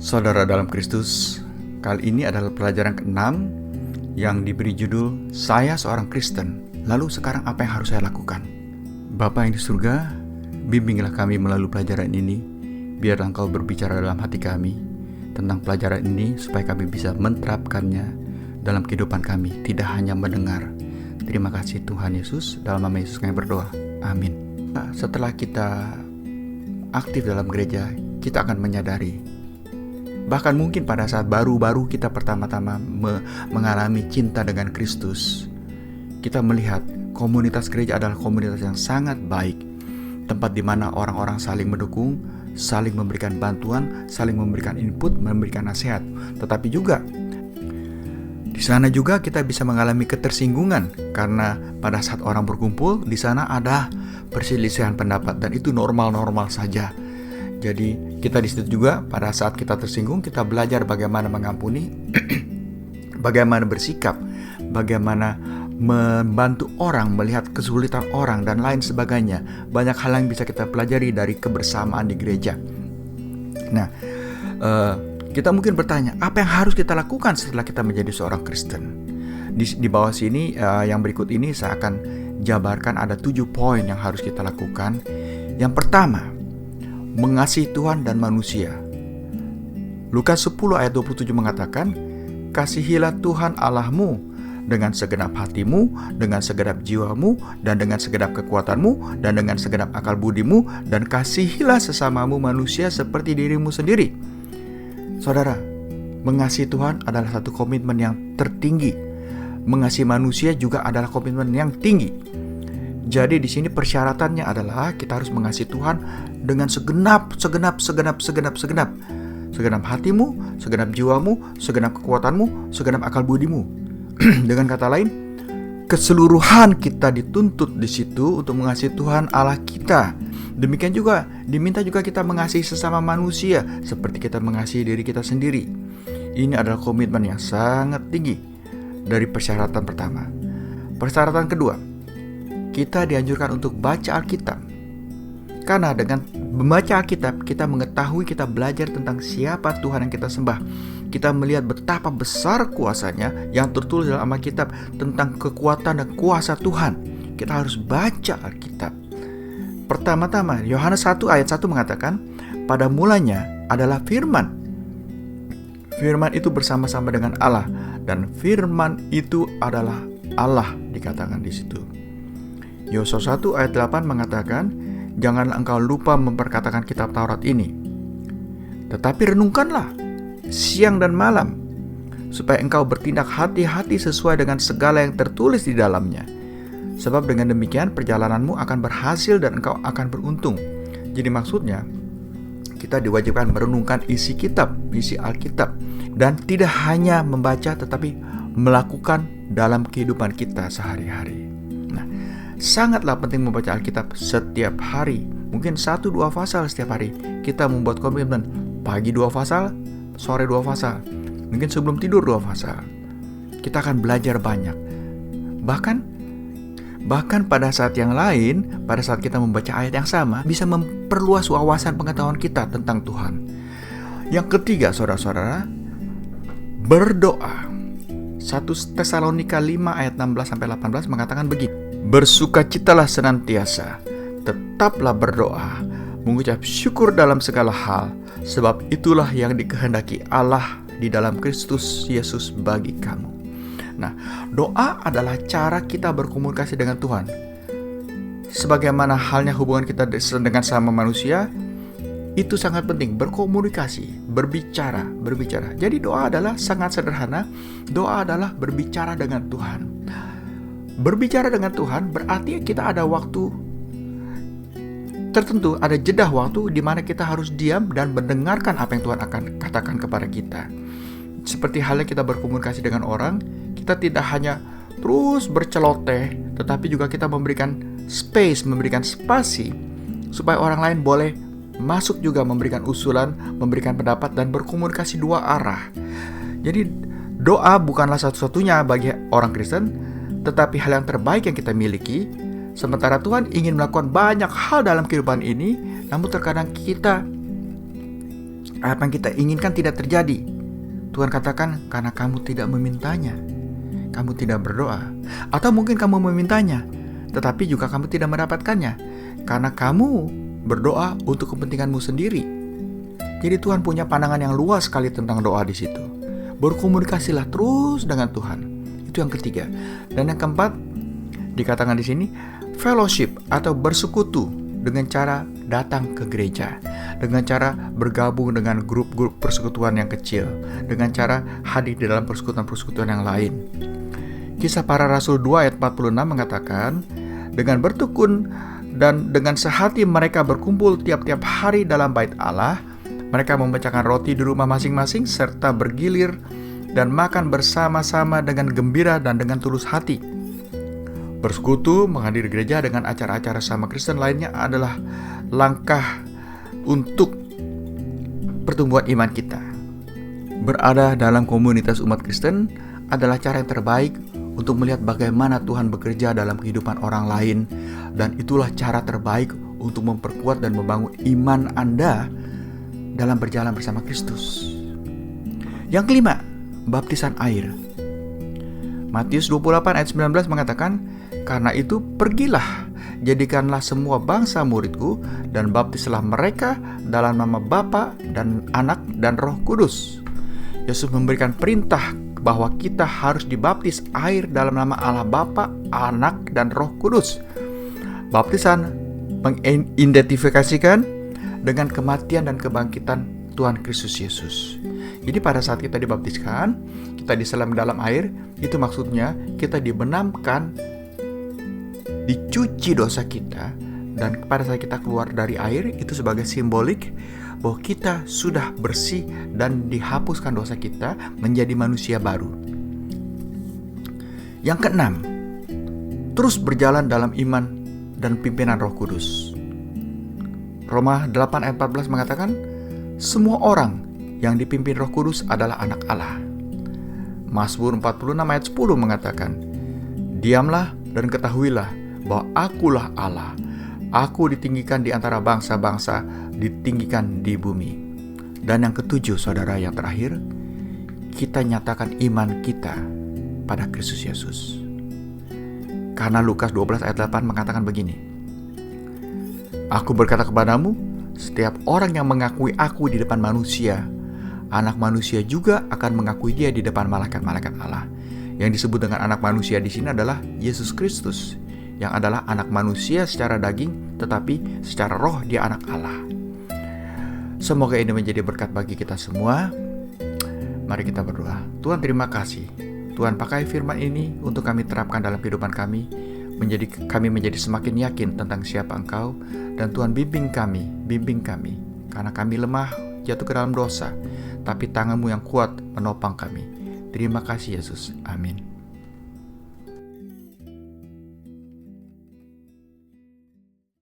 Saudara dalam Kristus, kali ini adalah pelajaran ke-6 yang diberi judul Saya Seorang Kristen, lalu sekarang apa yang harus saya lakukan? Bapa yang di surga, bimbinglah kami melalui pelajaran ini, biarlah Engkau berbicara dalam hati kami tentang pelajaran ini supaya kami bisa menerapkannya dalam kehidupan kami, tidak hanya mendengar. Terima kasih Tuhan Yesus, dalam nama Yesus kami berdoa, amin. Setelah kita aktif dalam gereja, kita akan menyadari, bahkan mungkin pada saat baru-baru kita pertama-tama mengalami cinta dengan Kristus, kita melihat komunitas gereja adalah komunitas yang sangat baik, tempat di mana orang-orang saling mendukung, saling memberikan bantuan, saling memberikan input, memberikan nasihat. Tetapi juga di sana juga kita bisa mengalami ketersinggungan karena pada saat orang berkumpul di sana ada perselisihan pendapat, dan itu normal-normal saja. Jadi kita di situ juga pada saat kita tersinggung, kita belajar bagaimana mengampuni, bagaimana bersikap, bagaimana membantu orang, melihat kesulitan orang, dan lain sebagainya. Banyak hal yang bisa kita pelajari dari kebersamaan di gereja. Nah, kita mungkin bertanya, apa yang harus kita lakukan setelah kita menjadi seorang Kristen? Di bawah sini, yang berikut ini saya akan jabarkan ada 7 poin yang harus kita lakukan. Yang pertama, mengasihi Tuhan dan manusia. Lukas 10 ayat 27 mengatakan, kasihilah Tuhan Allahmu dengan segenap hatimu, dengan segenap jiwamu, dan dengan segenap kekuatanmu, dan dengan segenap akal budimu, dan kasihilah sesamamu manusia seperti dirimu sendiri. Saudara, mengasihi Tuhan adalah satu komitmen yang tertinggi. Mengasihi manusia juga adalah komitmen yang tinggi. Jadi di sini persyaratannya adalah kita harus mengasihi Tuhan dengan segenap hatimu, segenap jiwamu, segenap kekuatanmu, segenap akal budimu. Dengan kata lain, keseluruhan kita dituntut di situ untuk mengasihi Tuhan Allah kita. Demikian juga diminta juga kita mengasihi sesama manusia seperti kita mengasihi diri kita sendiri. Ini adalah komitmen yang sangat tinggi dari persyaratan pertama. Persyaratan kedua, kita dianjurkan untuk baca Alkitab. Karena dengan membaca Alkitab, kita mengetahui, kita belajar tentang siapa Tuhan yang kita sembah. Kita melihat betapa besar kuasanya yang tertulis dalam Alkitab tentang kekuatan dan kuasa Tuhan. Kita harus baca Alkitab. Pertama-tama, Yohanes 1 ayat 1 mengatakan, pada mulanya adalah firman. Firman itu bersama-sama dengan Allah, dan firman itu adalah Allah, dikatakan di situ. Yosua 1 ayat 8 mengatakan, janganlah engkau lupa memperkatakan kitab Taurat ini, tetapi renungkanlah siang dan malam, supaya engkau bertindak hati-hati sesuai dengan segala yang tertulis di dalamnya. Sebab dengan demikian perjalananmu akan berhasil dan engkau akan beruntung. Jadi maksudnya, kita diwajibkan merenungkan isi kitab, isi Alkitab, dan tidak hanya membaca tetapi melakukan dalam kehidupan kita sehari-hari. Sangatlah penting membaca Alkitab setiap hari. Mungkin 1-2 pasal setiap hari. Kita membuat komitmen pagi 2 pasal, sore 2 pasal, mungkin sebelum tidur 2 pasal. Kita akan belajar banyak. Bahkan pada saat yang lain, pada saat kita membaca ayat yang sama, bisa memperluas wawasan pengetahuan kita tentang Tuhan. Yang ketiga, saudara-saudara, berdoa. 1 Tesalonika 5 ayat 16-18 mengatakan begini, bersukacitalah senantiasa, tetaplah berdoa, mengucap syukur dalam segala hal, sebab itulah yang dikehendaki Allah di dalam Kristus Yesus bagi kamu. Nah, doa adalah cara kita berkomunikasi dengan Tuhan. Sebagaimana halnya hubungan kita dengan sama manusia, itu sangat penting, berkomunikasi, berbicara. Jadi doa adalah sangat sederhana. Doa adalah berbicara dengan Tuhan. Berbicara dengan Tuhan berarti kita ada waktu tertentu, ada jeda waktu di mana kita harus diam dan mendengarkan apa yang Tuhan akan katakan kepada kita. Seperti halnya kita berkomunikasi dengan orang, kita tidak hanya terus berceloteh, tetapi juga kita memberikan space, memberikan spasi supaya orang lain boleh masuk juga, memberikan usulan, memberikan pendapat, dan berkomunikasi 2 arah. Jadi doa bukanlah satu-satunya bagi orang Kristen, tetapi hal yang terbaik yang kita miliki. Sementara Tuhan ingin melakukan banyak hal dalam kehidupan ini, namun terkadang kita Apa yang kita inginkan tidak terjadi. Tuhan katakan, karena kamu tidak memintanya, kamu tidak berdoa. Atau mungkin kamu memintanya, tetapi juga kamu tidak mendapatkannya, karena kamu berdoa untuk kepentinganmu sendiri. Jadi Tuhan punya pandangan yang luas sekali tentang doa di situ. Berkomunikasilah terus dengan Tuhan. Itu yang ketiga. Dan yang keempat, dikatakan di sini, fellowship atau bersekutu dengan cara datang ke gereja, dengan cara bergabung dengan grup-grup persekutuan yang kecil, dengan cara hadir di dalam persekutuan-persekutuan yang lain. Kisah Para Rasul 2 ayat 46 mengatakan, dengan bertekun dan dengan sehati mereka berkumpul tiap-tiap hari dalam bait Allah, mereka memecahkan roti di rumah masing-masing serta bergilir dan makan bersama-sama dengan gembira dan dengan tulus hati. Bersekutu, menghadiri gereja dengan acara-acara sama Kristen lainnya adalah langkah untuk pertumbuhan iman kita. Berada dalam komunitas umat Kristen adalah cara yang terbaik untuk melihat bagaimana Tuhan bekerja dalam kehidupan orang lain, dan itulah cara terbaik untuk memperkuat dan membangun iman Anda dalam berjalan bersama Kristus. Yang kelima, baptisan air. Matius 28 ayat 19 mengatakan, karena itu pergilah, jadikanlah semua bangsa muridku, dan baptislah mereka dalam nama Bapa dan Anak dan Roh Kudus. Yesus memberikan perintah bahwa kita harus dibaptis air dalam nama Allah Bapa, Anak, dan Roh Kudus. Baptisan mengidentifikasikan dengan kematian dan kebangkitan Tuhan Kristus Yesus. Jadi pada saat kita dibaptiskan, kita diselam dalam air, itu maksudnya kita dibenamkan, dicuci dosa kita, dan pada saat kita keluar dari air, itu sebagai simbolik bahwa kita sudah bersih dan dihapuskan dosa kita menjadi manusia baru. Yang keenam, terus berjalan dalam iman dan pimpinan Roh Kudus. Roma 8 ayat 14 mengatakan, semua orang yang dipimpin Roh Kudus adalah anak Allah. Mazmur 46 ayat 10 mengatakan, diamlah dan ketahuilah bahwa akulah Allah. Aku ditinggikan di antara bangsa-bangsa, ditinggikan di bumi. Dan yang ketujuh, saudara, yang terakhir, kita nyatakan iman kita pada Kristus Yesus. Karena Lukas 12 ayat 8 mengatakan begini, aku berkata kepadamu, setiap orang yang mengakui aku di depan manusia, anak manusia juga akan mengakui dia di depan malaikat-malaikat Allah. Yang disebut dengan anak manusia di sini adalah Yesus Kristus, yang adalah anak manusia secara daging, tetapi secara roh dia anak Allah. Semoga ini menjadi berkat bagi kita semua. Mari kita berdoa. Tuhan, terima kasih. Tuhan, pakai firman ini untuk kami terapkan dalam kehidupan kami, kami menjadi semakin yakin tentang siapa Engkau. Dan Tuhan, bimbing kami, karena kami lemah, jatuh ke dalam dosa, tapi tangan-Mu yang kuat menopang kami. Terima kasih Yesus. Amin.